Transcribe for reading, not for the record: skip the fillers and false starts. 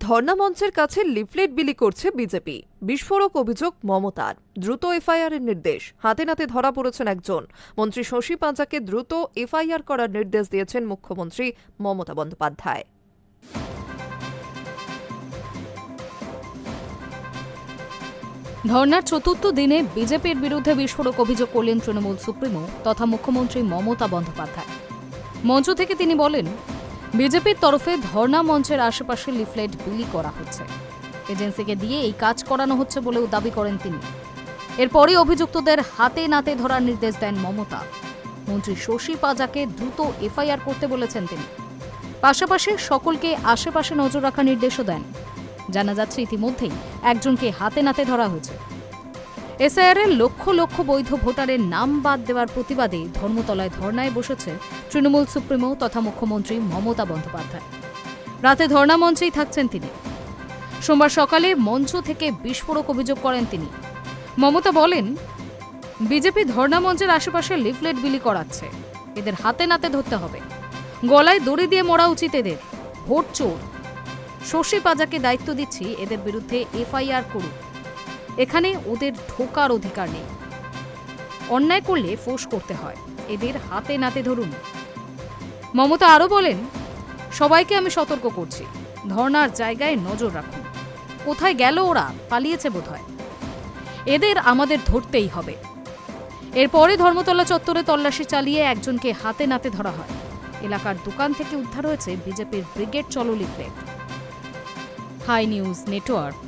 ধর্ণা মঞ্চের কাছে লিফলেট বিলি করছে বিজেপি। বিস্ফোরক অভিযোগ মমতার। দ্রুত এফআইআরের নির্দেশ। হাতে নাতে ধরা পড়েছেন একজন। মন্ত্রী শশী পাঁজাকে দ্রুত এফআইআর করার নির্দেশ দিয়েছেন মুখ্যমন্ত্রী মমতা বন্দ্যোপাধ্যায়। ধর্নার চতুর্থ দিনে বিজেপির বিরুদ্ধে বিস্ফোরক অভিযোগ করলেন তৃণমূল সুপ্রিমো তথা মুখ্যমন্ত্রী মমতা বন্দ্যোপাধ্যায়। মঞ্চ থেকে তিনি বলেন, বিজেপির তরফে ধর্ণা মঞ্চের আশেপাশে লিফলেট বিলি করা হচ্ছে, এজেন্সিকে দিয়ে এই কাজ করানো হচ্ছে বলেও দাবি করেন তিনি। এরপরই অভিযুক্তদের হাতে নাতে ধরার নির্দেশ দেন মমতা। মন্ত্রী শশী পাঁজাকে দ্রুত এফআইআর করতে বলেছেন তিনি। পাশাপাশি সকলকে আশেপাশে নজর রাখার নির্দেশও দেন। জানা যাচ্ছে ইতিমধ্যেই একজনকে হাতে নাতে ধরা হয়েছে। এসআইআরের লক্ষ লক্ষ বৈধ ভোটারের নাম বাদ দেওয়ার প্রতিবাদে ধর্মতলায় ধর্নায় বসেছে তৃণমূল সুপ্রিমো তথা মুখ্যমন্ত্রী মমতা বন্দ্যোপাধ্যায়। রাতে ধর্ণা মঞ্চেই থাকছেন তিনি। সোমবার সকালে মঞ্চ থেকে বিস্ফোরক অভিযোগ করেন তিনি। মমতা বলেন, বিজেপি ধর্ণা মঞ্চের আশেপাশে লিফলেট বিলি করাচ্ছে, এদের হাতে নাতে ধরতে হবে। গলায় দড়ি দিয়ে মরা উচিত এদের। ভোট চোর। শশী পাঁজাকে দায়িত্ব দিচ্ছি, এদের বিরুদ্ধে এফআইআর করুক। এখানে ওদের ঢোকার অধিকার নেই। অন্যায় করলে ফোঁস করতে হয়, এদের হাতে নাতে ধরুন। মমতা আরও বলেন, সবাইকে আমি সতর্ক করছি, ধর্নার জায়গায় নজর রাখুন। কোথায় গেল ওরা? পালিয়েছে বোধহয়। এদের আমাদের ধরতেই হবে। এরপরে ধর্মতলা চত্বরে তল্লাশি চালিয়ে একজনকে হাতে নাতে ধরা হয়। এলাকার দোকান থেকে উদ্ধার হয়েছে বিজেপির ব্রিগেড চলো লিফলেট। High news network.